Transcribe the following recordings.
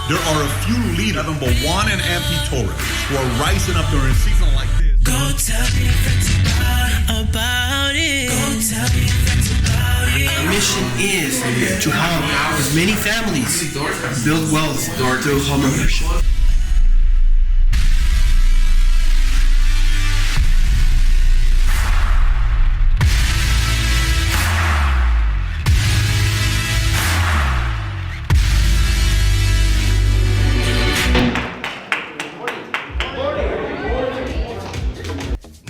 There are a few leaders, number Juan and Torres, who are rising up during a season like this. Go tell your friends about it. Go tell your friends about it. Our mission is to help as many families build wealth through homeownership.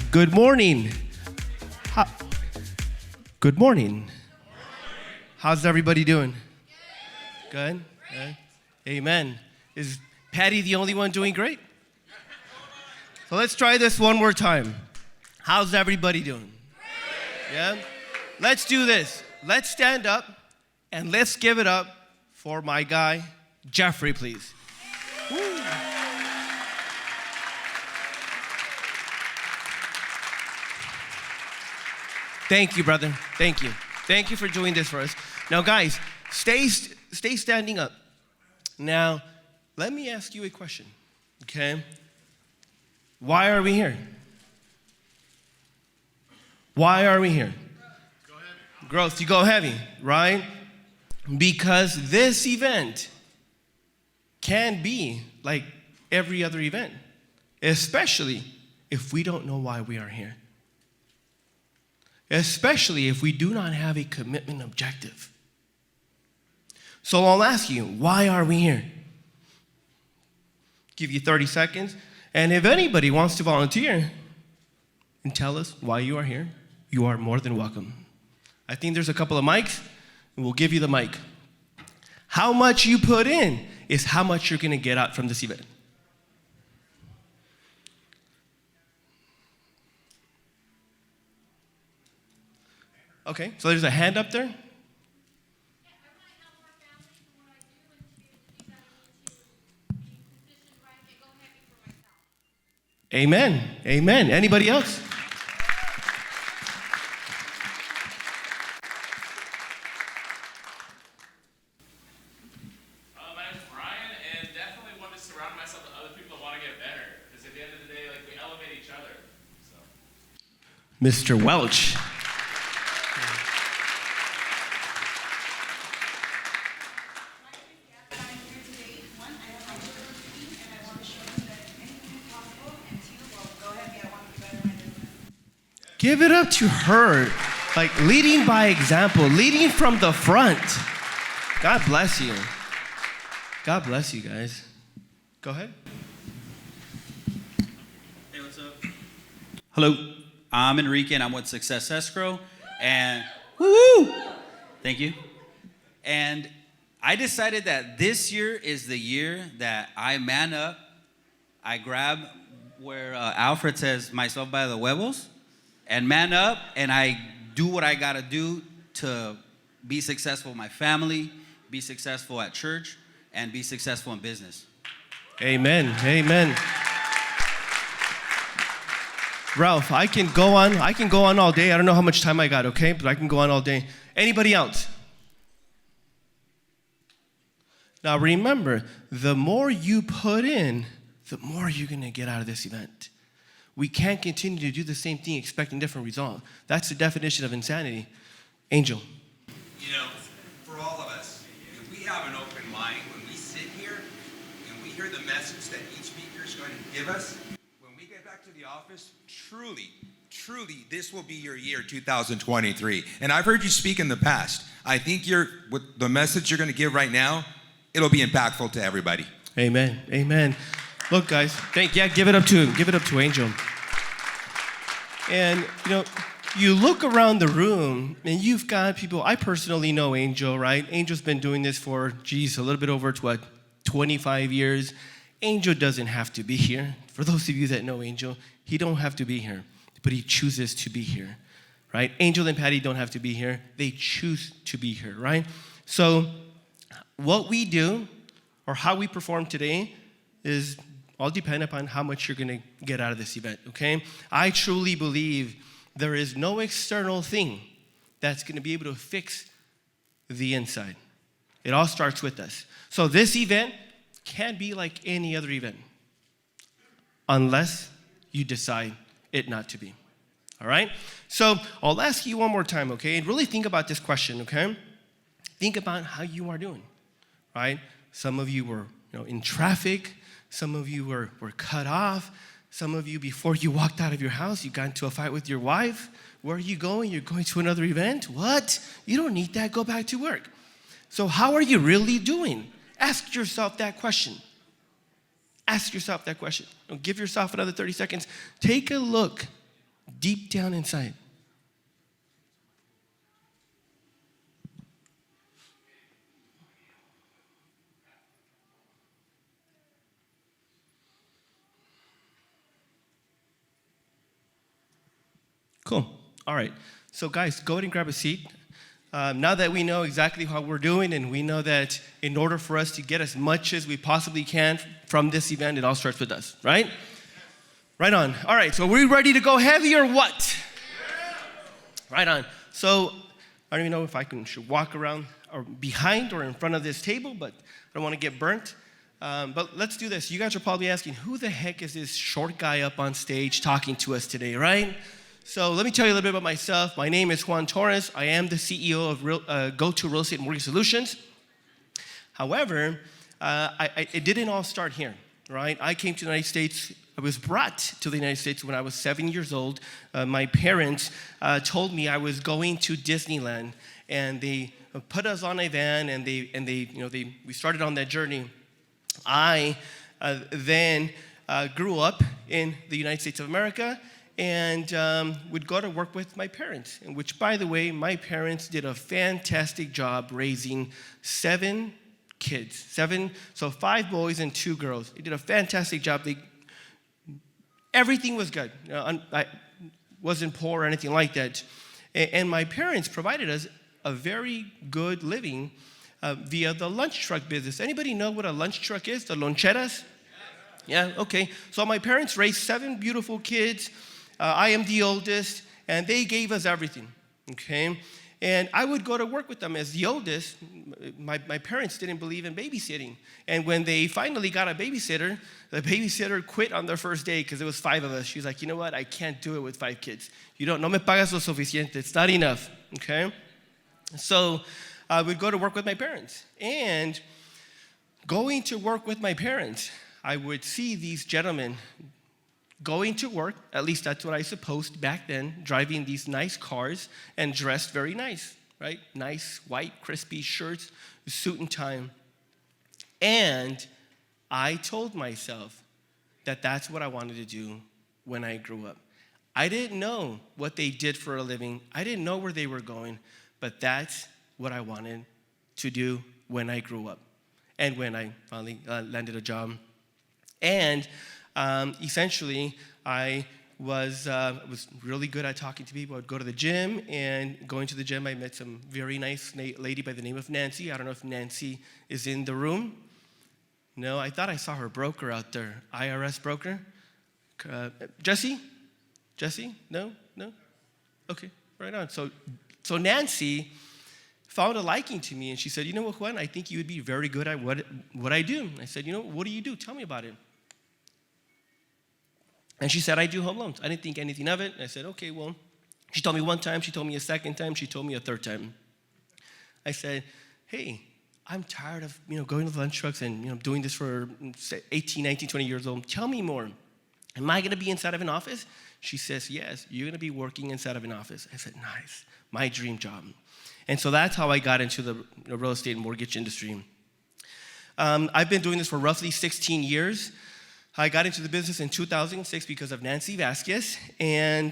Good morning. Good morning. How's everybody doing? Good? Good? Amen. Is Patty the only one doing great? So let's try this one more time. How's everybody doing? Yeah? Let's do this. Let's stand up and let's give it up for my guy, Jeffrey, please. Woo. Thank you, brother. Thank you. Thank you for doing this for us. Now, guys, stay standing up. Now, let me ask you a question, okay? Why are we here? Why are we here? Go ahead. Growth, you go heavy, right? Because this event can be like every other event, especially if we don't know why we are here. Especially if we do not have a commitment objective. So I'll ask you, why are we here? Give you 30 seconds, and if anybody wants to volunteer and tell us why you are here, you are more than welcome. I think there's a couple of mics, and we'll give you the mic. How much you put in is how much you're gonna get out from this event. Okay, so there's a hand up there. Amen. Amen. Anybody else? My name's Brian, and definitely want to surround myself with other people that want to get better. Because at the end of the day, like, we elevate each other. So. Mr. Welch. Give it up to her, like leading by example, leading from the front. God bless you. God bless you guys. Go ahead. Hey, what's up? Hello, I'm Enrique and I'm with Success Escrow. And woo! Thank you. And I decided that this year is the year that I man up. I grab where Alfred says, myself by the huevos, and man up, and I do what I gotta do to be successful in my family, be successful at church, and be successful in business. Amen. Amen. Ralph, I can go on all day. I don't know how much time I got, okay? But I can go on all day. Anybody else? Now remember, the more you put in, the more you're gonna get out of this event. We can't continue to do the same thing expecting different results. That's the definition of insanity. Angel. You know, for all of us, if we have an open mind, when we sit here and we hear the message that each speaker is going to give us, when we get back to the office, truly, this will be your year, 2023. And I've heard you speak in the past. I think with the message you're going to give right now, it'll be impactful to everybody. Amen. Amen. Look, guys, give it up to Angel. And, you look around the room, and you've got people, I personally know Angel, right? Angel's been doing this for, a little bit over, 25 years. Angel doesn't have to be here. For those of you that know Angel, he don't have to be here, but he chooses to be here, right? Angel and Patty don't have to be here. They choose to be here, right? So what we do, or how we perform today, is all depend upon how much you're going to get out of this event, okay? I truly believe there is no external thing that's going to be able to fix the inside. It all starts with us. So this event can be like any other event unless you decide it not to be. All right? So I'll ask you one more time, okay? And really think about this question, okay? Think about how you are doing, right? Some of you were in traffic. Some of you were cut off. Some of you, before you walked out of your house, you got into a fight with your wife. Where are you going? You're going to another event? What? You don't need that. Go back to work. So how are you really doing? Ask yourself that question. Ask yourself that question. Give yourself another 30 seconds. Take a look deep down inside. Cool. All right. So guys, go ahead and grab a seat. Now that we know exactly how we're doing, and we know that in order for us to get as much as we possibly can from this event, it all starts with us, right? Right on. All right, so are we ready to go heavy or what? Right on. So I don't even know if I should walk around or behind or in front of this table, but I don't want to get burnt. But let's do this. You guys are probably asking, who the heck is this short guy up on stage talking to us today, right? So let me tell you a little bit about myself. My name is Juan Torres. I am the CEO of Goto Real Estate and Mortgage Solutions. However, it didn't all start here, right? I came to the United States. I was brought to the United States when I was 7 years old. My parents told me I was going to Disneyland, and they put us on a van, and we started on that journey. I then grew up in the United States of America, and would go to work with my parents, in which, by the way, my parents did a fantastic job raising 7 kids. So 5 boys and 2 girls. They did a fantastic job. Everything was good. I wasn't poor or anything like that. And my parents provided us a very good living via the lunch truck business. Anybody know what a lunch truck is? The loncheras? Yeah, okay. So my parents raised 7 beautiful kids. I am the oldest, and they gave us everything, okay? And I would go to work with them as the oldest. My parents didn't believe in babysitting. And when they finally got a babysitter, the babysitter quit on their first day because it was 5 of us. She's like, you know what? I can't do it with 5 kids. No me pagas lo suficiente. It's not enough, okay? So I would go to work with my parents. And going to work with my parents, I would see these gentlemen going to work, at least that's what I supposed back then, driving these nice cars and dressed very nice, right? Nice, white, crispy shirts, suit and tie. And I told myself that that's what I wanted to do when I grew up. I didn't know what they did for a living. I didn't know where they were going, but that's what I wanted to do when I grew up and when I finally landed a job. And essentially, I was really good at talking to people. I'd go to the gym, and going to the gym, I met some very nice lady by the name of Nancy. I don't know if Nancy is in the room. No, I thought I saw her broker out there, IRS broker. Jesse? No? Okay, right on. So Nancy found a liking to me, and she said, you know what, Juan, I think you would be very good at what I do. I said, what do you do? Tell me about it. And she said, I do home loans. I didn't think anything of it. And I said, okay, well, she told me one time, she told me a second time, she told me a third time. I said, hey, I'm tired of going to the lunch trucks and doing this for 18, 19, 20 years old. Tell me more. Am I going to be inside of an office? She says, yes, you're going to be working inside of an office. I said, nice, my dream job. And so that's how I got into the real estate and mortgage industry. I've been doing this for roughly 16 years. I got into the business in 2006 because of Nancy Vasquez, and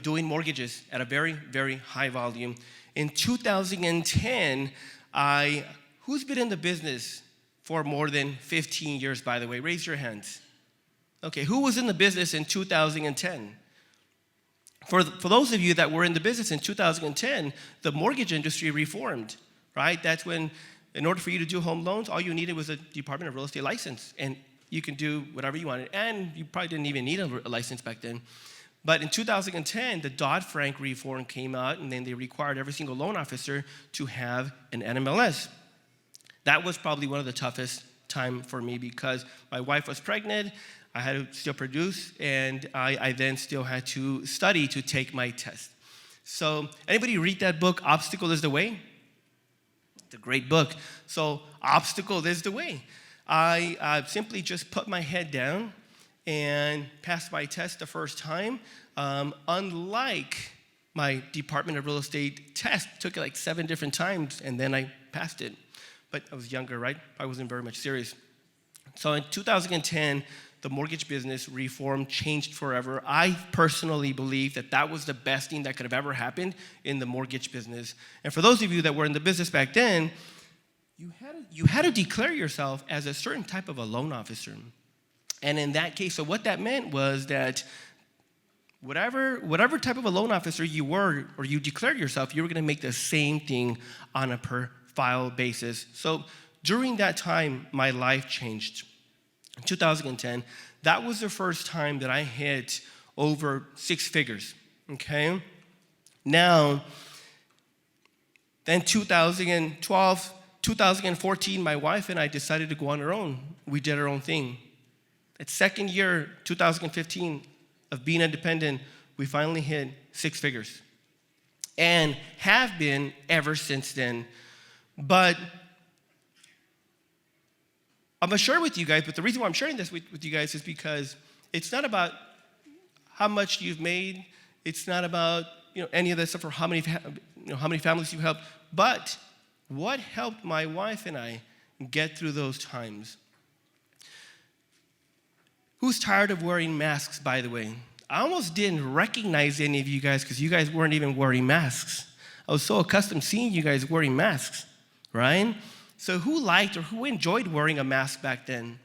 doing mortgages at a very, very high volume. In 2010, who's been in the business for more than 15 years, by the way? Raise your hands. Okay, who was in the business in 2010? For those of you that were in the business in 2010, the mortgage industry reformed, right? That's when, in order for you to do home loans, all you needed was a Department of Real Estate license, and you can do whatever you wanted. And you probably didn't even need a license back then. But in 2010, the Dodd-Frank reform came out, and then they required every single loan officer to have an NMLS. That was probably one of the toughest time for me because my wife was pregnant. I had to still produce, and I then still had to study to take my test. So anybody read that book, Obstacle is the Way? It's a great book. So obstacle is the way. I simply just put my head down and passed my test the first time. Unlike my Department of Real Estate test, took it like 7 different times, and then I passed it. But I was younger, right? I wasn't very much serious. So in 2010, the mortgage business reform changed forever. I personally believe that that was the best thing that could have ever happened in the mortgage business. And for those of you that were in the business back then, you had to declare yourself as a certain type of a loan officer. And in that case, so what that meant was that whatever type of a loan officer you were or you declared yourself, you were going to make the same thing on a per file basis. So during that time, my life changed. In 2010, that was the first time that I hit over 6 figures, okay? Now, then 2012, 2014, my wife and I decided to go on our own. We did our own thing. That second year, 2015, of being independent, we finally hit 6 figures and have been ever since then. But I'm going to share with you guys, but the reason why I'm sharing this with you guys is because it's not about how much you've made. It's not about any of that stuff or how many families you've helped. But what helped my wife and I get through those times? Who's tired of wearing masks, by the way? I almost didn't recognize any of you guys because you guys weren't even wearing masks. I was so accustomed seeing you guys wearing masks, right? So who liked or who enjoyed wearing a mask back then?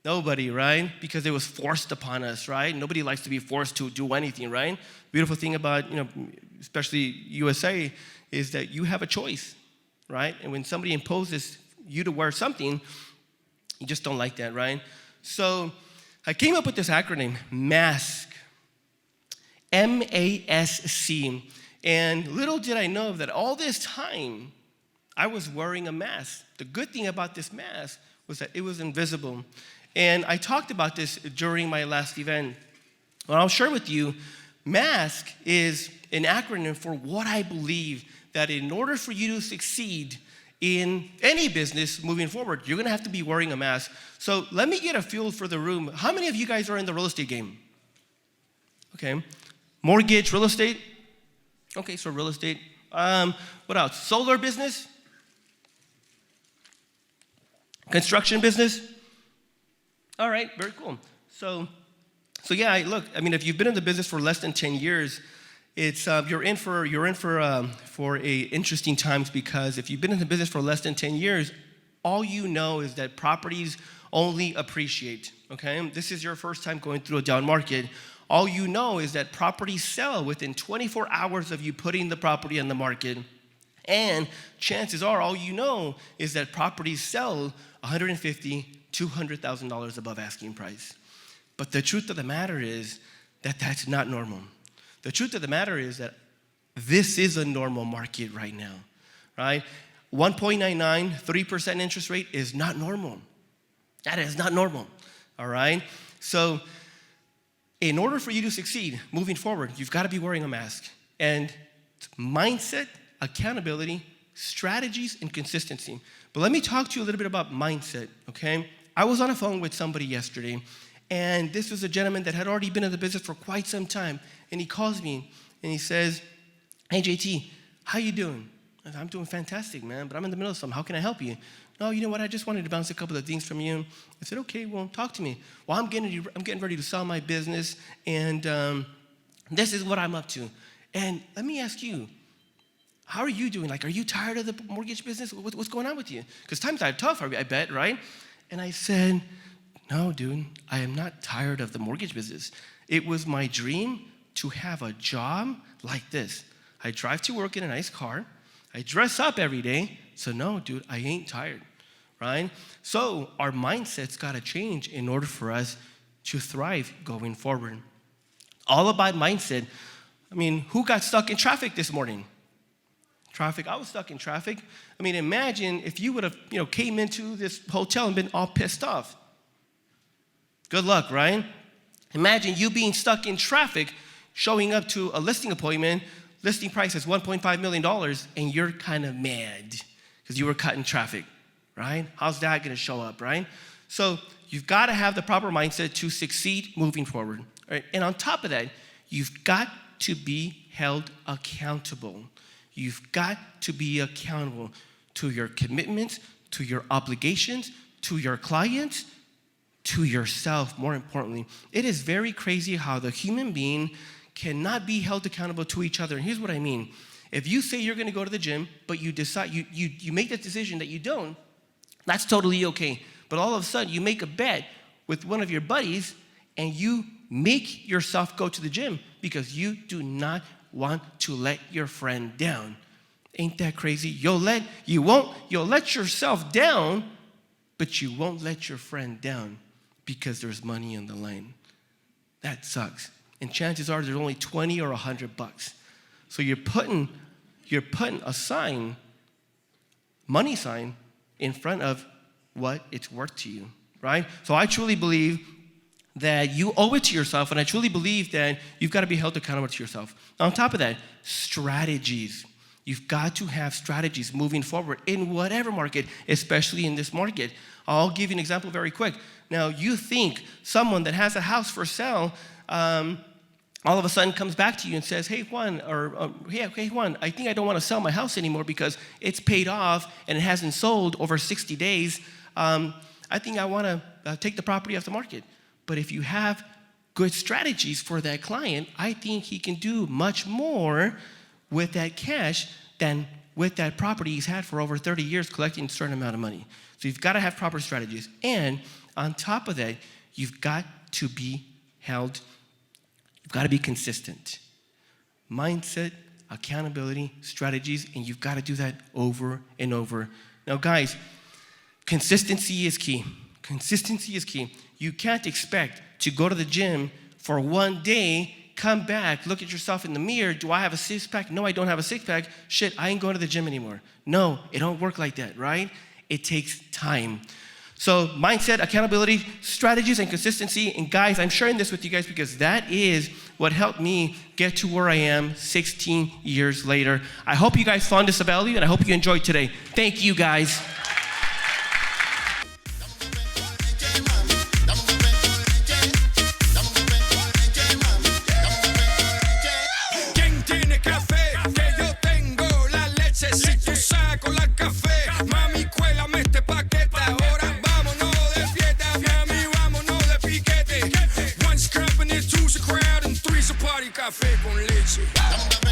Nobody, right? Because it was forced upon us, right? Nobody likes to be forced to do anything, right? Beautiful thing about, especially USA, is that you have a choice, right? And when somebody imposes you to wear something, you just don't like that, right? So I came up with this acronym, MASK, M-A-S-C. And little did I know that all this time, I was wearing a mask. The good thing about this mask was that it was invisible. And I talked about this during my last event. Well, I'll share with you, MASK is an acronym for what I believe that in order for you to succeed in any business moving forward, you're gonna have to be wearing a mask. So let me get a feel for the room. How many of you guys are in the real estate game? Okay. Mortgage, real estate? Okay, so real estate. What else? Solar business? Construction business? All right, very cool. So yeah, look, if you've been in the business for less than 10 years, it's you're in for interesting times, because if you've been in the business for less than 10 years, all you know is that properties only appreciate, okay? This is your first time going through a down market. All you know is that properties sell within 24 hours of you putting the property on the market. And chances are, all you know is that properties sell $150,000, $200,000 above asking price. But the truth of the matter is that that's not normal. The truth of the matter is that this is a normal market right now, right? 1.99, 3% interest rate is not normal. That is not normal, all right? So in order for you to succeed moving forward, you've got to be wearing a mask. And mindset, accountability, strategies, and consistency. But let me talk to you a little bit about mindset, okay? I was on a phone with somebody yesterday, and this was a gentleman that had already been in the business for quite some time. And he calls me, and he says, "Hey, JT, how you doing?" I said, "I'm doing fantastic, man, but I'm in the middle of something. How can I help you?" "No, you know what? I just wanted to bounce a couple of things from you." I said, "Okay, well, talk to me." "Well, I'm getting ready to sell my business, and this is what I'm up to. And let me ask you, how are you doing? Like, are you tired of the mortgage business? What's going on with you? Because times are tough, I bet, right?" And I said, "No, dude, I am not tired of the mortgage business. It was my dream to have a job like this. I drive to work in a nice car. I dress up every day. So no, dude, I ain't tired," right? So our mindset's got to change in order for us to thrive going forward. All about mindset. Who got stuck in traffic this morning? traffic. I was stuck in traffic. I mean, imagine if you would have, came into this hotel and been all pissed off. Good luck, right? Imagine you being stuck in traffic, showing up to a listing appointment, listing price is $1.5 million, and you're kind of mad because you were caught in traffic, right? How's that going to show up, right? So you've got to have the proper mindset to succeed moving forward, right? And on top of that, you've got to be held accountable. You've got to be accountable to your commitments, to your obligations, to your clients, to yourself, more importantly. It is very crazy how the human being cannot be held accountable to each other. And here's what I mean. If you say you're going to go to the gym, but you decide, you make the decision that you don't, that's totally okay. But all of a sudden, you make a bet with one of your buddies, and you make yourself go to the gym because you do not want to let your friend down. Ain't that crazy? You'll let yourself down, but you won't let your friend down because there's money on the line. That sucks. And chances are there's only 20 or $100. So you're putting a sign, money sign, in front of what it's worth to you, right? So I truly believe that you owe it to yourself, and I truly believe that you've got to be held accountable to yourself. On top of that, strategies. You've got to have strategies moving forward in whatever market, especially in this market. I'll give you an example very quick. Now, you think someone that has a house for sale all of a sudden comes back to you and says, hey, Juan, hey, Juan, I think I don't want to sell my house anymore because it's paid off and it hasn't sold over 60 days. I think I want to take the property off the market. But if you have good strategies for that client, I think he can do much more with that cash than with that property he's had for over 30 years collecting a certain amount of money. So you've got to have proper strategies. And on top of that, you've got to be held, you've got to be consistent. Mindset, accountability, strategies, and you've got to do that over and over. Now, guys, consistency is key. Consistency is key. You can't expect to go to the gym for one day, come back, look at yourself in the mirror. Do I have a six-pack? No, I don't have a six-pack. Shit, I ain't going to the gym anymore. No, it don't work like that, right? It takes time. So mindset, accountability, strategies, and consistency. And guys, I'm sharing this with you guys because that is what helped me get to where I am 16 years later. I hope you guys found this of value, and I hope you enjoyed today. Thank you, guys. Café con leche.